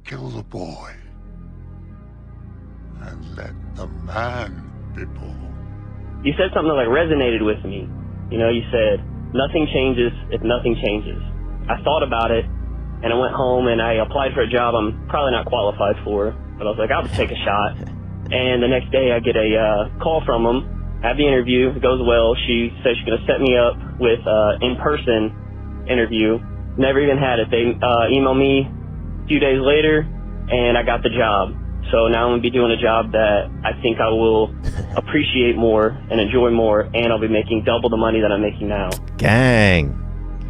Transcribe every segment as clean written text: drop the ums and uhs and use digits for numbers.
kill the boy and let the man be born. You said something that like resonated with me. You know, you said, nothing changes if nothing changes. I thought about it, and I went home and I applied for a job I'm probably not qualified for, but I was like, I'll just take a shot. And the next day I get a call from them. I have the interview, it goes well. She says she's going to set me up with in-person interview. Never even had it. They emailed me a few days later, and I got the job. So now I'm going to be doing a job that I think I will appreciate more and enjoy more, and I'll be making double the money that I'm making now. Gang.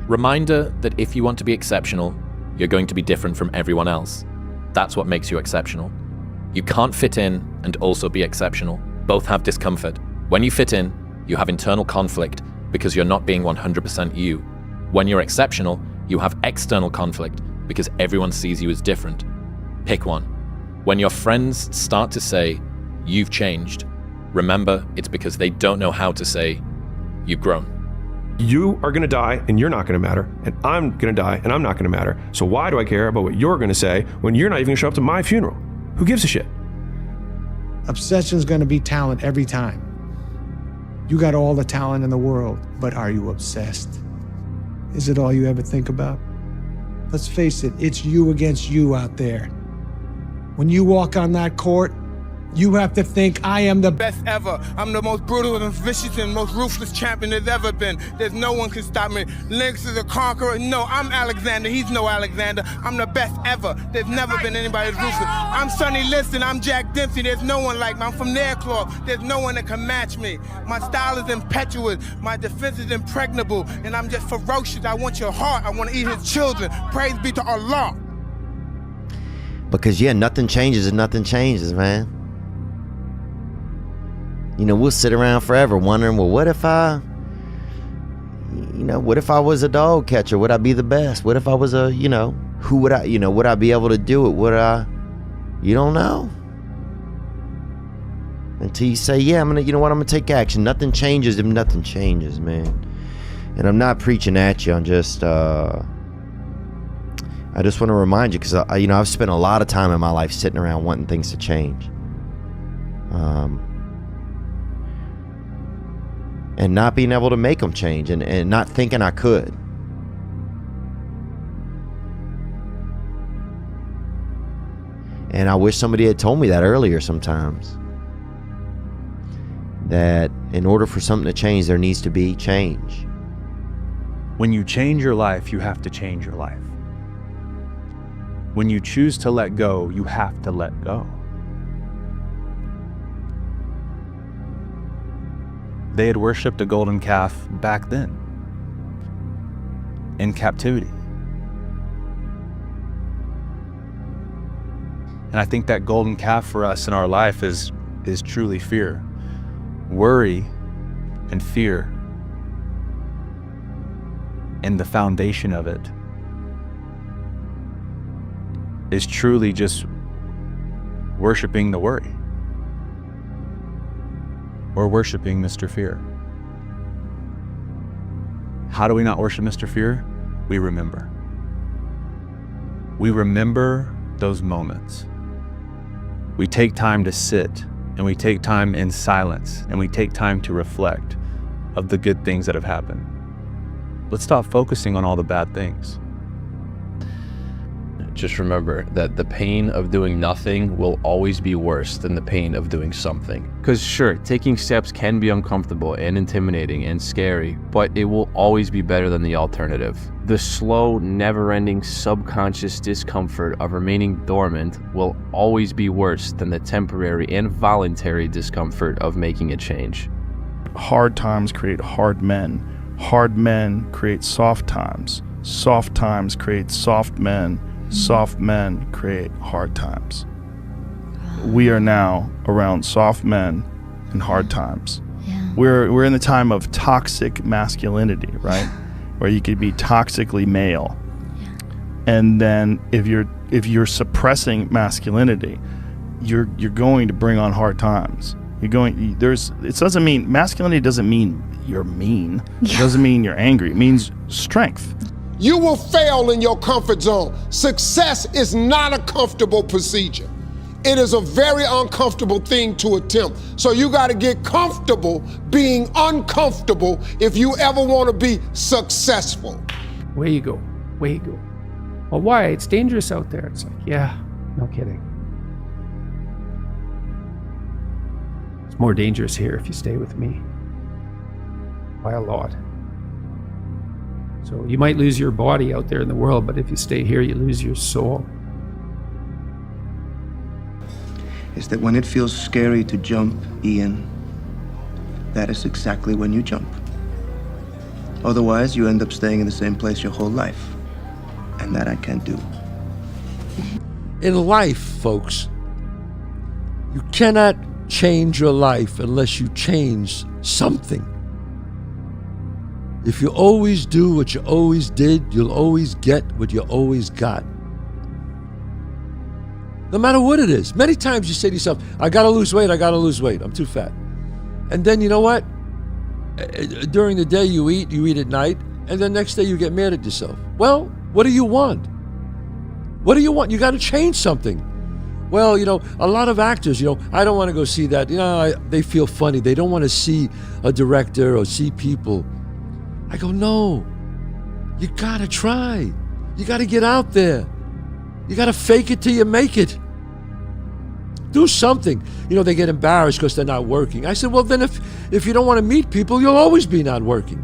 Reminder that if you want to be exceptional, you're going to be different from everyone else. That's what makes you exceptional. You can't fit in and also be exceptional. Both have discomfort. When you fit in, you have internal conflict because you're not being 100% you. When you're exceptional, you have external conflict because everyone sees you as different. Pick one. When your friends start to say, you've changed, remember it's because they don't know how to say, you've grown. You are gonna die and you're not gonna matter, and I'm gonna die and I'm not gonna matter. So why do I care about what you're gonna say when you're not even gonna show up to my funeral? Who gives a shit? Obsession's gonna be talent every time. You got all the talent in the world, but are you obsessed? Is it all you ever think about? Let's face it, it's you against you out there. When you walk on that court, you have to think, I am the best ever. I'm the most brutal and vicious and most ruthless champion there's ever been. There's no one can stop me. Lynx is a conqueror. No, I'm Alexander. He's no Alexander. I'm the best ever. There's never been anybody as ruthless. I'm Sonny Liston. I'm Jack Dempsey. There's no one like me. I'm from their club. There's no one that can match me. My style is impetuous. My defense is impregnable. And I'm just ferocious. I want your heart. I want to eat his children. Praise be to Allah. Because, yeah, nothing changes and nothing changes, man. You know, we'll sit around forever wondering, well, what if I was a dog catcher? Would I be the best? What if I was who would I, would I be able to do it? You don't know. Until you say, yeah, I'm gonna take action. Nothing changes if nothing changes, man. And I'm not preaching at you. I'm just, I just want to remind you, because, I've spent a lot of time in my life sitting around wanting things to change. And not being able to make them change, and not thinking I could. And I wish somebody had told me that earlier sometimes. That in order for something to change, there needs to be change. When you change your life, you have to change your life. When you choose to let go, you have to let go. They had worshipped a golden calf back then, in captivity. And I think that golden calf for us in our life is truly fear. Worry and fear. And the foundation of it is truly just worshiping the worry. Or worshiping Mr. Fear. How do we not worship Mr. Fear? We remember. We remember those moments. We take time to sit, and we take time in silence, and we take time to reflect of the good things that have happened. Let's stop focusing on all the bad things. Just remember that the pain of doing nothing will always be worse than the pain of doing something. Because sure, taking steps can be uncomfortable and intimidating and scary, but it will always be better than the alternative. The slow, never-ending subconscious discomfort of remaining dormant will always be worse than the temporary and voluntary discomfort of making a change. Hard times create hard men. Hard men create soft times. Soft times create soft men. Soft men create hard times. We are now around soft men and hard times. Yeah. We're in the time of toxic masculinity, right? Where you could be toxically male. Yeah. And then if you're suppressing masculinity, you're going to bring on hard times. It doesn't mean masculinity doesn't mean you're mean. Yeah. It doesn't mean you're angry. It means strength. You will fail in your comfort zone. Success is not a comfortable procedure. It is a very uncomfortable thing to attempt. So you got to get comfortable being uncomfortable if you ever want to be successful. Where you go? Where you go? Well, why? It's dangerous out there. It's like, yeah, no kidding. It's more dangerous here if you stay with me. By a lot. So you might lose your body out there in the world, but if you stay here, you lose your soul. Is that when it feels scary to jump, Ian, that is exactly when you jump. Otherwise, you end up staying in the same place your whole life. And that I can't do. In life, folks, you cannot change your life unless you change something. If you always do what you always did, you'll always get what you always got. No matter what it is. Many times you say to yourself, I gotta lose weight, I'm too fat. And then you know what? During the day you eat at night, and then next day you get mad at yourself. Well, what do you want? What do you want? You gotta change something. Well, a lot of actors, I don't want to go see that. They feel funny. They don't want to see a director or see people. I go, no, you gotta try. You gotta get out there. You gotta fake it till you make it. Do something. They get embarrassed because they're not working. I said, well, then if you don't want to meet people, you'll always be not working.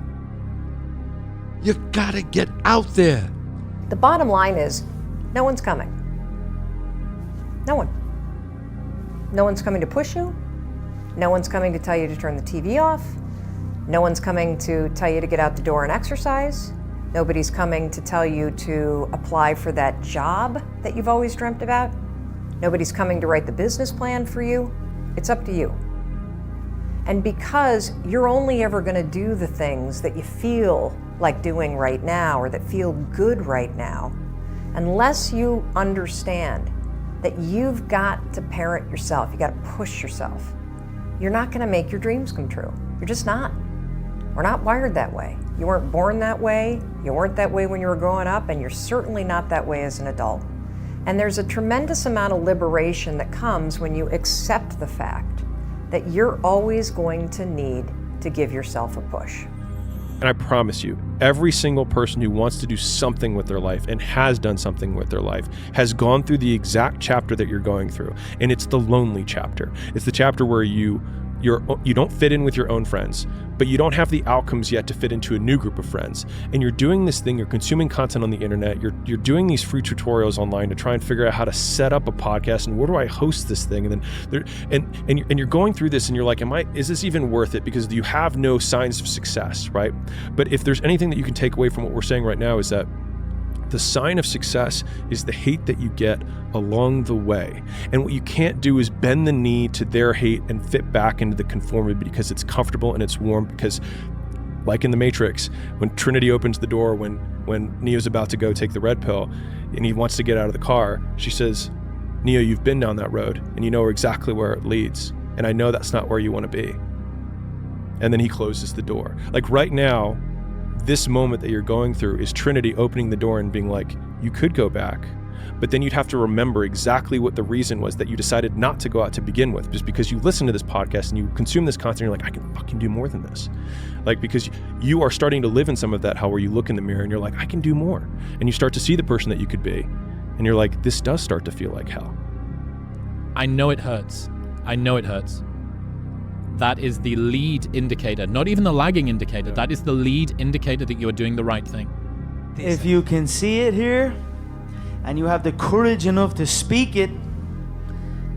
You gotta get out there. The bottom line is, no one's coming. No one. No one's coming to push you. No one's coming to tell you to turn the TV off. No one's coming to tell you to get out the door and exercise. Nobody's coming to tell you to apply for that job that you've always dreamt about. Nobody's coming to write the business plan for you. It's up to you. And because you're only ever going to do the things that you feel like doing right now or that feel good right now, unless you understand that you've got to parent yourself, you got to push yourself, you're not going to make your dreams come true. You're just not. We're not wired that way. You weren't born that way, you weren't that way when you were growing up, and you're certainly not that way as an adult. And there's a tremendous amount of liberation that comes when you accept the fact that you're always going to need to give yourself a push. And I promise you, every single person who wants to do something with their life and has done something with their life has gone through the exact chapter that you're going through. And it's the lonely chapter. It's the chapter where you don't fit in with your own friends, but you don't have the outcomes yet to fit into a new group of friends. And you're doing this thing, you're consuming content on the internet, you're doing these free tutorials online to try and figure out how to set up a podcast and where do I host this thing? And then you're going through this and you're like, is this even worth it? Because you have no signs of success, right? But if there's anything that you can take away from what we're saying right now is that the sign of success is the hate that you get along the way. And what you can't do is bend the knee to their hate and fit back into the conformity because it's comfortable and it's warm. Because like in the Matrix, when Trinity opens the door, when Neo's about to go take the red pill and he wants to get out of the car, she says, Neo, you've been down that road and you know exactly where it leads. And I know that's not where you want to be. And then he closes the door. Like right now, this moment that you're going through is Trinity opening the door and being like, you could go back, but then you'd have to remember exactly what the reason was that you decided not to go out to begin with, just because you listen to this podcast and you consume this content, you're like, I can fucking do more than this. Like, because you are starting to live in some of that hell where you look in the mirror and you're like, I can do more. And you start to see the person that you could be. And you're like, this does start to feel like hell. I know it hurts. I know it hurts. That is the lead indicator, not even the lagging indicator. That is the lead indicator that you are doing the right thing. If you can see it here and you have the courage enough to speak it,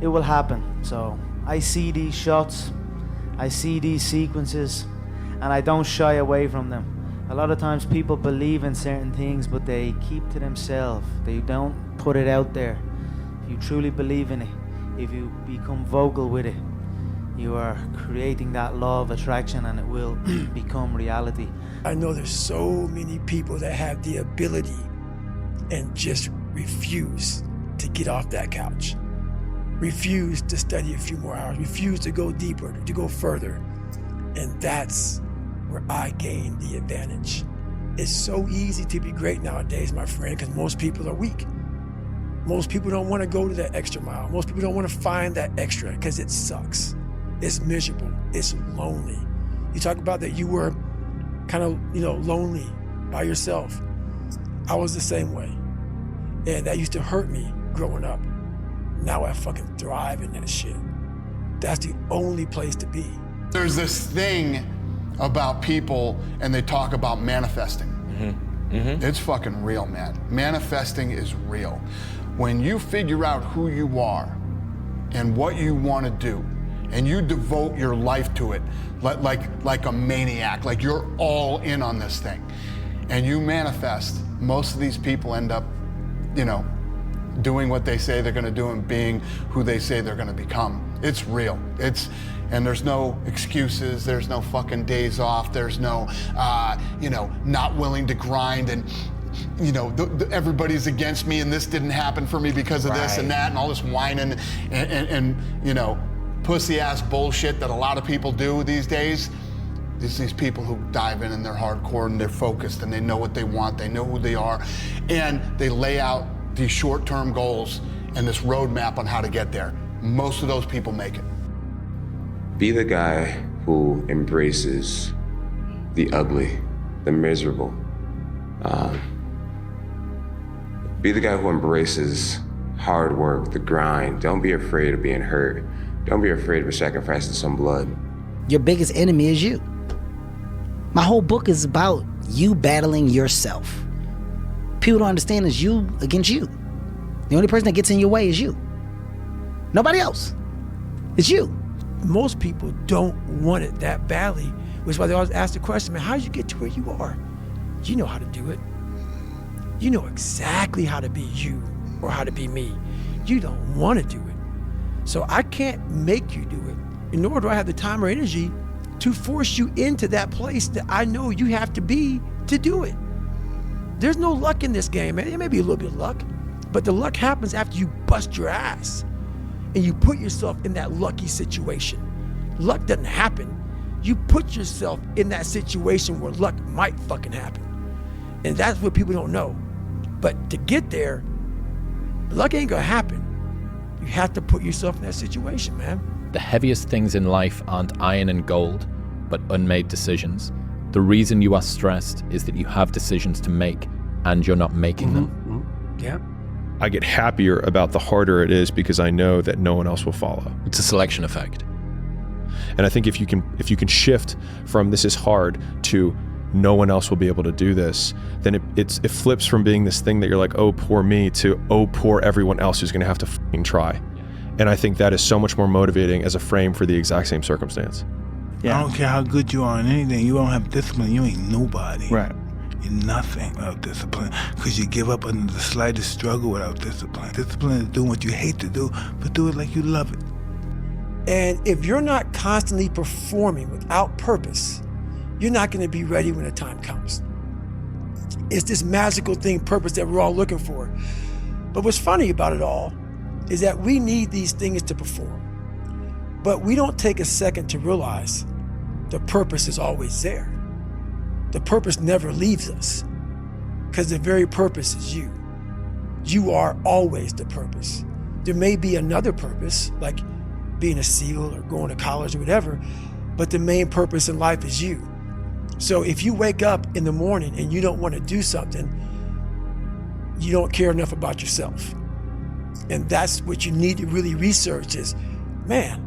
it will happen. So I see these shots, I see these sequences, and I don't shy away from them. A lot of times people believe in certain things, but they keep to themselves. They don't put it out there. If you truly believe in it, if you become vocal with it, you are creating that law of attraction and it will become reality. I know there's so many people that have the ability and just refuse to get off that couch. Refuse to study a few more hours, refuse to go deeper, to go further. And that's where I gain the advantage. It's so easy to be great nowadays, my friend, because most people are weak. Most people don't want to go to that extra mile. Most people don't want to find that extra because it sucks. It's miserable. It's lonely. You talk about that you were kind of, lonely by yourself. I was the same way. And that used to hurt me growing up. Now I fucking thrive in that shit. That's the only place to be. There's this thing about people, and they talk about manifesting. It's fucking real, man. Manifesting is real. When you figure out who you are and what you want to do, and you devote your life to it like a maniac, like you're all in on this thing, and you manifest, most of these people end up, doing what they say they're going to do and being who they say they're going to become. It's real. And there's no excuses. There's no fucking days off. There's no, not willing to grind and, everybody's against me and this didn't happen for me because of this and that and all this whining and pussy ass bullshit that a lot of people do these days. These people who dive in and they're hardcore and they're focused and they know what they want, they know who they are, and they lay out these short-term goals and this roadmap on how to get there. Most of those people make it. Be the guy who embraces the ugly, the miserable. Be the guy who embraces hard work, the grind. Don't be afraid of being hurt. Don't be afraid of sacrificing some blood. Your biggest enemy is you. My whole book is about you battling yourself. People don't understand it's you against you. The only person that gets in your way is you. Nobody else. It's you. Most people don't want it that badly, which is why they always ask the question, man, how did you get to where you are? You know how to do it. You know exactly how to be you or how to be me. You don't want to do it. So I can't make you do it, nor do I have the time or energy to force you into that place that I know you have to be to do it. There's no luck in this game, man. There may be a little bit of luck, but the luck happens after you bust your ass and you put yourself in that lucky situation. Luck doesn't happen. You put yourself in that situation where luck might fucking happen. And that's what people don't know. But to get there, luck ain't gonna happen. You have to put yourself in that situation, man. The heaviest things in life aren't iron and gold, but unmade decisions. The reason you are stressed is that you have decisions to make and you're not making them. Yeah. I get happier about the harder it is because I know that no one else will follow. It's a selection effect. And I think if you can shift from this is hard to no one else will be able to do this, then it flips from being this thing that you're like, oh, poor me, to oh, poor everyone else who's going to have to fucking try. And I think that is so much more motivating as a frame for the exact same circumstance. I don't care how good you are in anything. You don't have discipline, you ain't nobody. Right. You're nothing without discipline, because you give up under the slightest struggle without discipline. Discipline is doing what you hate to do, but do it like you love it. And if you're not constantly performing without purpose, you're not going to be ready when the time comes. It's this magical thing, purpose, that we're all looking for. But what's funny about it all is that we need these things to perform. But we don't take a second to realize the purpose is always there. The purpose never leaves us, because the very purpose is you. You are always the purpose. There may be another purpose, like being a SEAL or going to college or whatever, but the main purpose in life is you. So if you wake up in the morning and you don't want to do something, you don't care enough about yourself. And that's what you need to really research is, man,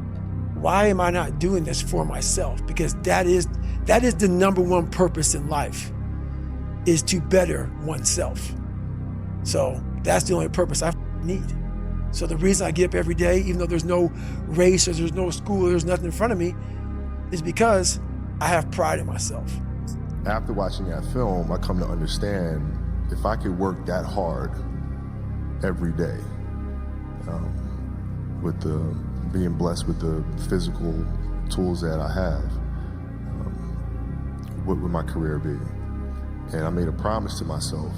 why am I not doing this for myself? Because that is the number one purpose in life, is to better oneself. So that's the only purpose I need. So the reason I get up every day, even though there's no race or there's no school or there's nothing in front of me, is because I have pride in myself. After watching that film, I come to understand if I could work that hard every day, with being blessed with the physical tools that I have, what would my career be? And I made a promise to myself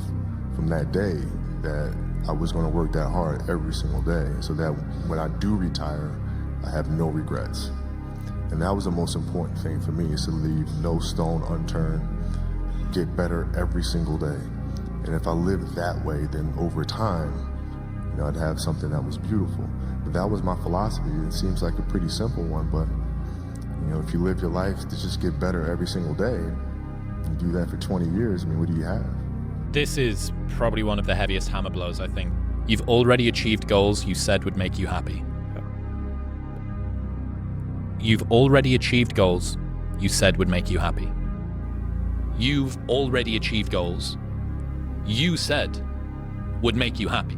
from that day that I was going to work that hard every single day, so that when I do retire, I have no regrets. And that was the most important thing for me, is to leave no stone unturned, get better every single day. And if I lived that way, then over time, I'd have something that was beautiful. But that was my philosophy. It seems like a pretty simple one, but if you live your life to just get better every single day, and do that for 20 years, what do you have? This is probably one of the heaviest hammer blows, I think. You've already achieved goals you said would make you happy. You've already achieved goals you said would make you happy. You've already achieved goals you said would make you happy.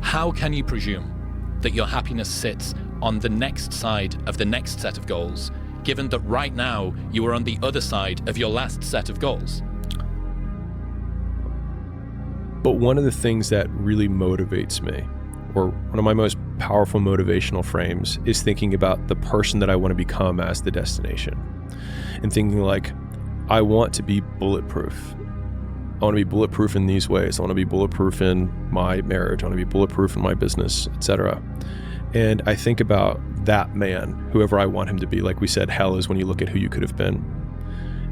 How can you presume that your happiness sits on the next side of the next set of goals, given that right now you are on the other side of your last set of goals? But one of the things that really motivates me, or one of my most powerful motivational frames, is thinking about the person that I want to become as the destination. And thinking like, I want to be bulletproof. I want to be bulletproof in these ways. I want to be bulletproof in my marriage. I want to be bulletproof in my business, etc. And I think about that man, whoever I want him to be. Like we said, hell is when you look at who you could have been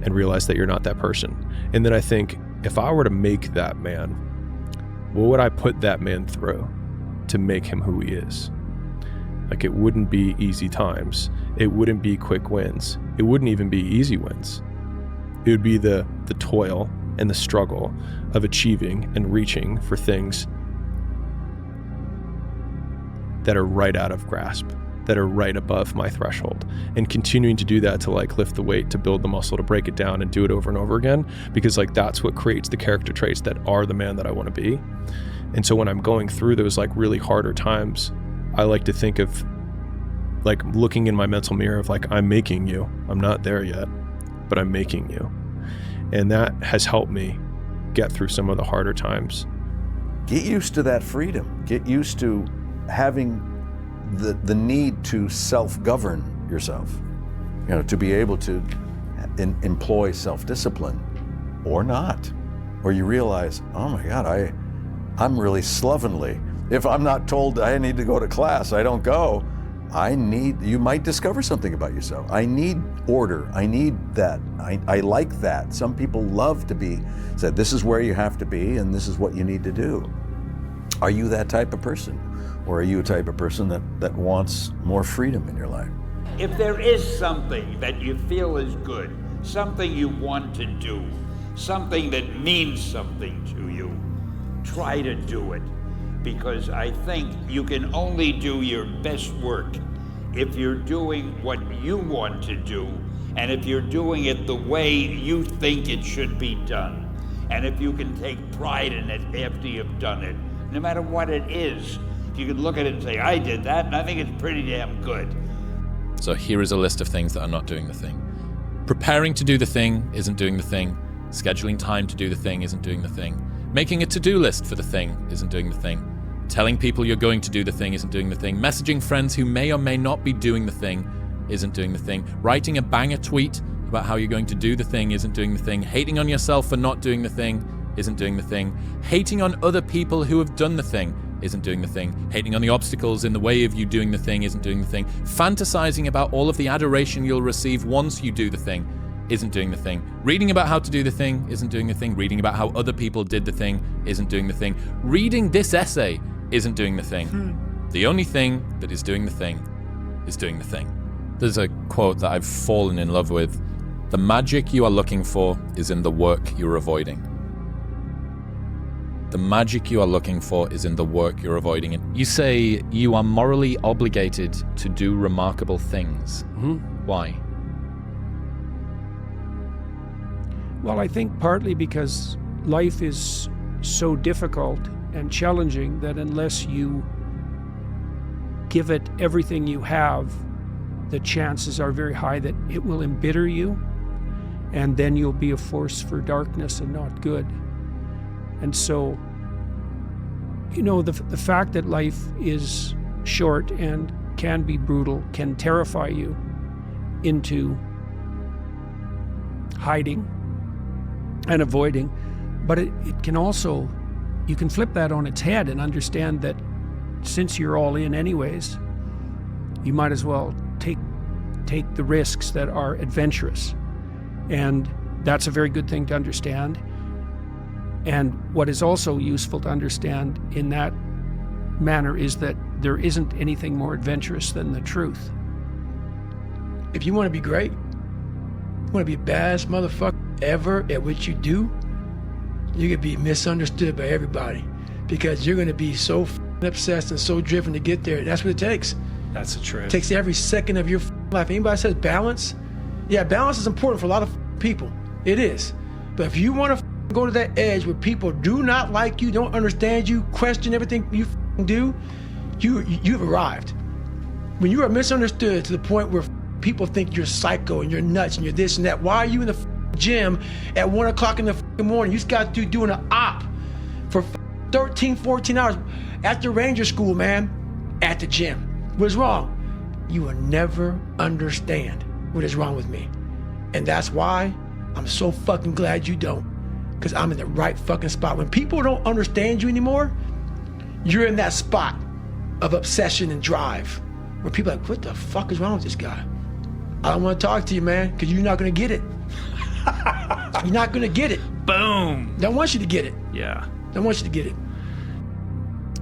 and realize that you're not that person. And then I think, if I were to make that man, what would I put that man through to make him who he is? Like, it wouldn't be easy times. It wouldn't be quick wins. It wouldn't even be easy wins. It would be the toil and the struggle of achieving and reaching for things that are right out of grasp, that are right above my threshold, and continuing to do that to like lift the weight, to build the muscle, to break it down and do it over and over again, because like that's what creates the character traits that are the man that I want to be. And so when I'm going through those like really harder times, I like to think of like looking in my mental mirror of like, I'm making you. I'm not there yet, but I'm making you. And that has helped me get through some of the harder times. Get used to that freedom. Get used to having the need to self-govern yourself, to be able to employ self-discipline or not. Or you realize, oh my God, I'm really slovenly. If I'm not told I need to go to class, I don't go. You might discover something about yourself. I need order. I need that. I like that. Some people love to be said, this is where you have to be and this is what you need to do. Are you that type of person? Or are you a type of person that wants more freedom in your life? If there is something that you feel is good, something you want to do, something that means something to you, try to do it. Because I think you can only do your best work if you're doing what you want to do, and if you're doing it the way you think it should be done, and if you can take pride in it after you've done it, no matter what it is. If you can look at it and say, I did that, and I think it's pretty damn good. So here is a list of things that are not doing the thing. Preparing to do the thing isn't doing the thing. Scheduling time to do the thing isn't doing the thing. Making a to-do list for the thing isn't doing the thing. Telling people you're going to do the thing isn't doing the thing. Messaging friends who may or may not be doing the thing isn't doing the thing. Writing a banger tweet about how you're going to do the thing isn't doing the thing. Hating on yourself for not doing the thing isn't doing the thing. Hating on other people who have done the thing isn't doing the thing. Hating on the obstacles in the way of you doing the thing isn't doing the thing. Fantasizing about all of the adoration you'll receive once you do the thing isn't doing the thing. Reading about how to do the thing isn't doing the thing. Reading about how other people did the thing isn't doing the thing. Reading this essay isn't doing the thing. The only thing that is doing the thing is doing the thing. There's a quote that I've fallen in love with. The magic you are looking for is in the work you're avoiding. The magic you are looking for is in the work you're avoiding. And you say you are morally obligated to do remarkable things. Why? Well, I think partly because life is so difficult and challenging that unless you give it everything you have, the chances are very high that it will embitter you, and then you'll be a force for darkness and not good. And so, the fact that life is short and can be brutal can terrify you into hiding and avoiding, but it can also, you can flip that on its head and understand that since you're all in anyways, you might as well take the risks that are adventurous. And that's a very good thing to understand. And what is also useful to understand in that manner is that there isn't anything more adventurous than the truth. If you want to be great, you want to be the baddest motherfucker ever at what you do, you're going to be misunderstood by everybody because you're going to be so obsessed and so driven to get there. That's what it takes. That's the truth. It takes every second of your life. Anybody says balance? Yeah, balance is important for a lot of people. It is. But if you want to go to that edge where people do not like you, don't understand you, question everything you do, you've arrived. When you are misunderstood to the point where people think you're psycho and you're nuts and you're this and that, why are you in the gym at 1 o'clock in the morning? You just got to doing an op for 13, 14 hours after Ranger School, man, at the gym. What is wrong? You will never understand what is wrong with me. And that's why I'm so fucking glad you don't, because I'm in the right fucking spot. When people don't understand you anymore, you're in that spot of obsession and drive where people are like, what the fuck is wrong with this guy? I don't want to talk to you, man, because you're not going to get it. You're not going to get it. Boom. Don't want you to get it. Yeah. Don't want you to get it.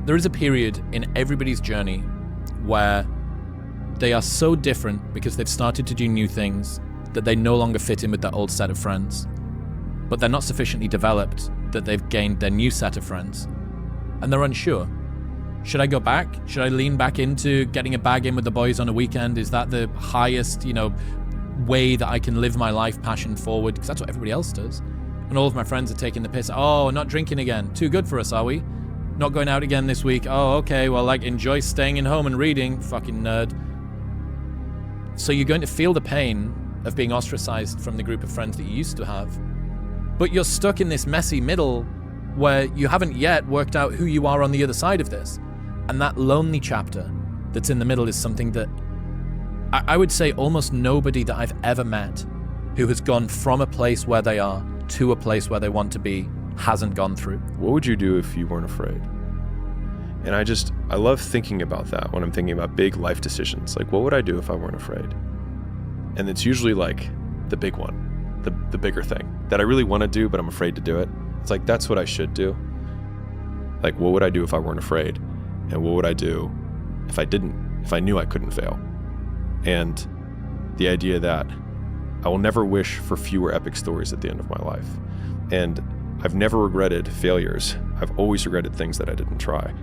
There is a period in everybody's journey where they are so different because they've started to do new things that they no longer fit in with their old set of friends. But they're not sufficiently developed that they've gained their new set of friends. And they're unsure. Should I go back? Should I lean back into getting a bag in with the boys on a weekend? Is that the highest, way that I can live my life passion forward? Because that's what everybody else does. And all of my friends are taking the piss. Oh, not drinking again. Too good for us, are we? Not going out again this week. Oh, okay. Well, enjoy staying in home and reading. Fucking nerd. So you're going to feel the pain of being ostracized from the group of friends that you used to have. But you're stuck in this messy middle where you haven't yet worked out who you are on the other side of this. And that lonely chapter that's in the middle is something that I would say almost nobody that I've ever met who has gone from a place where they are to a place where they want to be hasn't gone through. What would you do if you weren't afraid? And I love thinking about that when I'm thinking about big life decisions. Like, what would I do if I weren't afraid? And it's usually the big one, the bigger thing that I really want to do, but I'm afraid to do it. It's that's what I should do. What would I do if I weren't afraid? And what would I do if I knew I couldn't fail? And the idea that I will never wish for fewer epic stories at the end of my life. And I've never regretted failures. I've always regretted things that I didn't try.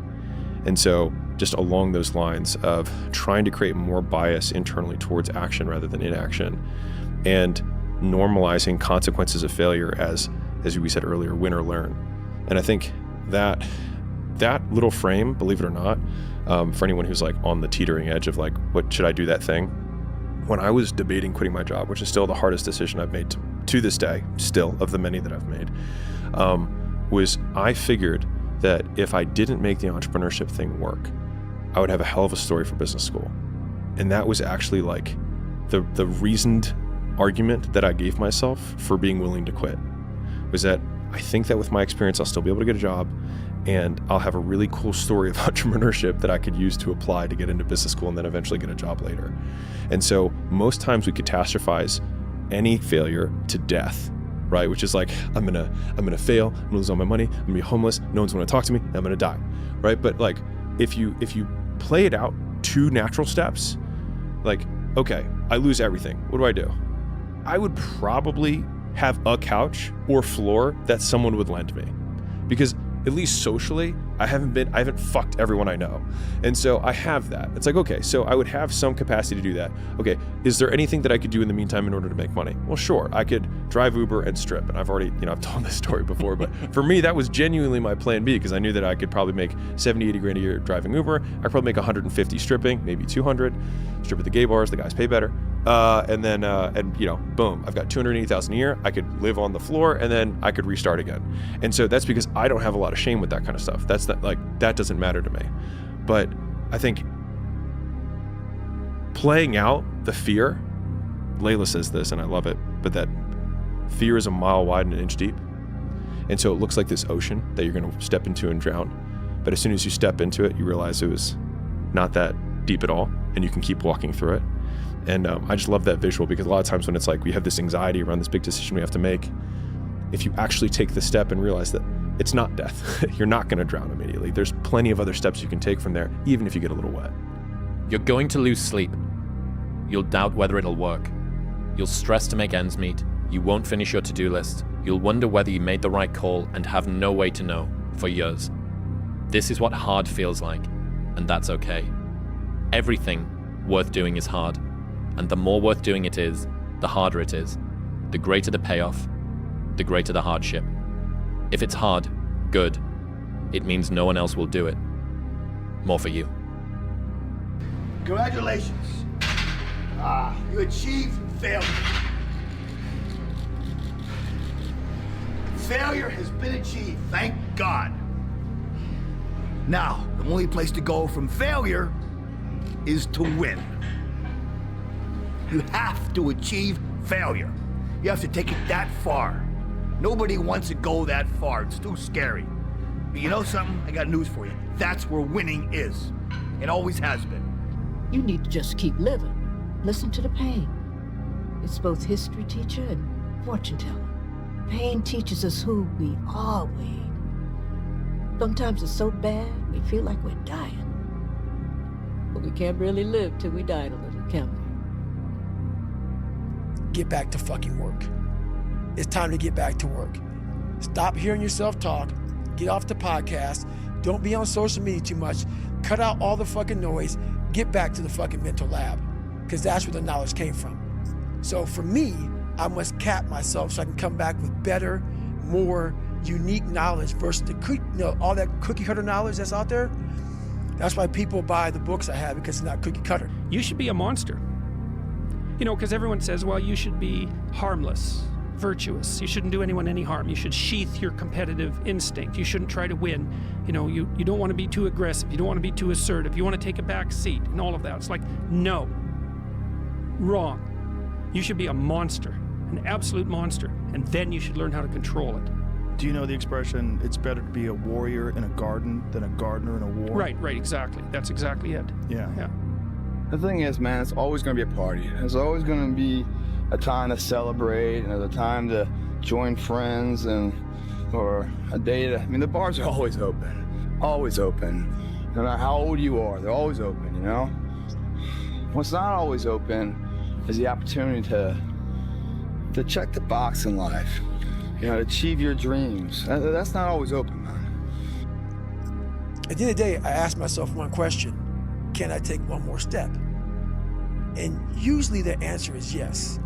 And so just along those lines of trying to create more bias internally towards action rather than inaction, and normalizing consequences of failure as we said earlier, win or learn. And I think that little frame, believe it or not, for anyone who's on the teetering edge of what should I do that thing? When I was debating quitting my job, which is still the hardest decision I've made to this day, still of the many that I've made, was I figured that if I didn't make the entrepreneurship thing work, I would have a hell of a story for business school. And that was actually the reasoned argument that I gave myself for being willing to quit, was that I think that with my experience, I'll still be able to get a job, and I'll have a really cool story of entrepreneurship that I could use to apply to get into business school and then eventually get a job later. And so most times we catastrophize any failure to death, right? Which is I'm gonna fail, I'm gonna lose all my money, I'm gonna be homeless, no one's gonna talk to me, and I'm gonna die, right? But if you play it out 2 natural steps, okay, I lose everything, what do? I would probably have a couch or floor that someone would lend me, because at least socially, I haven't fucked everyone I know. And so I have that. It's okay, so I would have some capacity to do that. Okay, is there anything that I could do in the meantime in order to make money? Well, sure, I could drive Uber and strip. And I've already, I've told this story before, but for me, that was genuinely my plan B, because I knew that I could probably make 70, 80 grand a year driving Uber. I could probably make 150 stripping, maybe 200. Strip at the gay bars, the guys pay better. And then boom, I've got 280,000 a year. I could live on the floor, and then I could restart again. And so that's because I don't have a lot of shame with that kind of stuff. That's not that doesn't matter to me. But I think playing out the fear, Layla says this, and I love it, but that fear is a mile wide and an inch deep. And so it looks like this ocean that you're going to step into and drown. But as soon as you step into it, you realize it was not that deep at all, and you can keep walking through it. And I just love that visual, because a lot of times when it's like we have this anxiety around this big decision we have to make, if you actually take the step and realize that it's not death, you're not going to drown immediately. There's plenty of other steps you can take from there, even if you get a little wet. You're going to lose sleep. You'll doubt whether it'll work. You'll stress to make ends meet. You won't finish your to-do list. You'll wonder whether you made the right call and have no way to know for years. This is what hard feels like, and that's okay. Everything worth doing is hard, and the more worth doing it is, the harder it is. The greater the payoff, the greater the hardship. If it's hard, good. It means no one else will do it. More for you. Congratulations. You achieved failure. Failure has been achieved, thank God. Now, the only place to go from failure is to win. You have to achieve failure. You have to take it that far. Nobody wants to go that far. It's too scary. But you know something? I got news for you. That's where winning is. It always has been. You need to just keep living. Listen to the pain. It's both history teacher and fortune teller. Pain teaches us who we are, Wade. Sometimes it's so bad, we feel like we're dying. But we can't really live till we die a little, can we? Get back to fucking work. It's time to get back to work. Stop hearing yourself talk. Get off the podcast. Don't be on social media too much. Cut out all the fucking noise. Get back to the fucking mental lab, because that's where the knowledge came from. So for me, I must cap myself so I can come back with better, more unique knowledge versus the all that cookie cutter knowledge that's out there. That's why people buy the books I have, because it's not cookie cutter. You should be a monster. You know, because everyone says, well, you should be harmless, virtuous. You shouldn't do anyone any harm. You should sheath your competitive instinct. You shouldn't try to win. You know, you don't want to be too aggressive. You don't want to be too assertive. You want to take a back seat and all of that. It's like, no. Wrong. You should be a monster, an absolute monster, and then you should learn how to control it. Do you know the expression, it's better to be a warrior in a garden than a gardener in a war? Right, exactly. That's exactly it. Yeah. The thing is, man, it's always going to be a party. There's always going to be a time to celebrate, and there's a time to join friends, or a day to, the bars are always open. Always open. No matter how old you are, they're always open, you know? What's not always open is the opportunity to check the box in life. You know, to achieve your dreams. That's not always open, man. At the end of the day, I ask myself one question. Can I take one more step? And usually the answer is yes.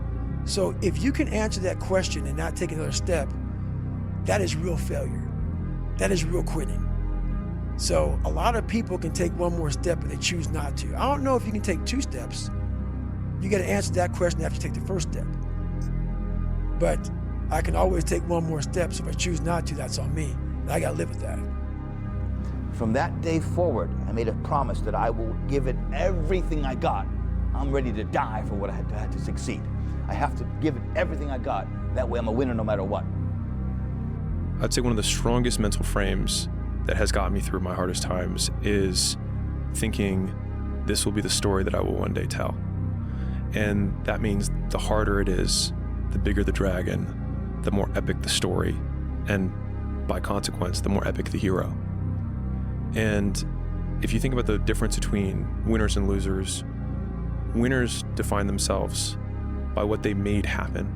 So if you can answer that question and not take another step, that is real failure. That is real quitting. So a lot of people can take one more step, but they choose not to. I don't know if you can take 2 steps. You got to answer that question after you take the first step. But I can always take one more step, so if I choose not to, that's on me. And I got to live with that. From that day forward, I made a promise that I will give it everything I got. I'm ready to die for what I had to succeed. I have to give it everything I got. That way I'm a winner no matter what. I'd say one of the strongest mental frames that has got me through my hardest times is thinking this will be the story that I will one day tell. And that means the harder it is, the bigger the dragon, the more epic the story, and by consequence, the more epic the hero. And if you think about the difference between winners and losers, winners define themselves by what they made happen,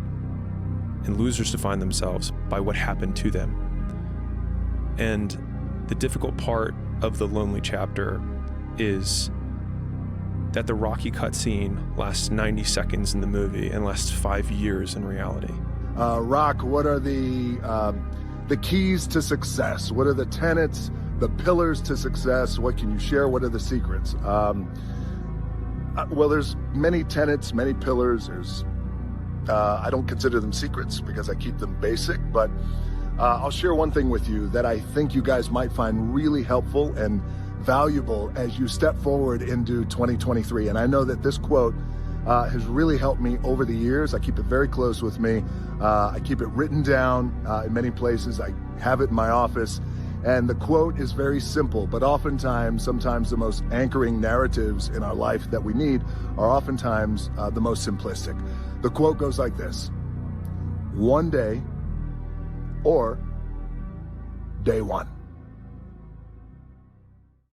and losers define themselves by what happened to them. And the difficult part of the lonely chapter is that the Rocky cutscene lasts 90 seconds in the movie and lasts 5 years in reality. Rock, what are the keys to success? What are the tenets, the pillars to success? What can you share? What are the secrets? Well, there's many tenets, many pillars. I don't consider them secrets because I keep them basic, but I'll share one thing with you that I think you guys might find really helpful and valuable as you step forward into 2023. And I know that this quote has really helped me over the years. I keep it very close with me. I keep it written down in many places. I have it in my office. And the quote is very simple, but sometimes the most anchoring narratives in our life that we need are oftentimes the most simplistic. The quote goes like this: one day or day one.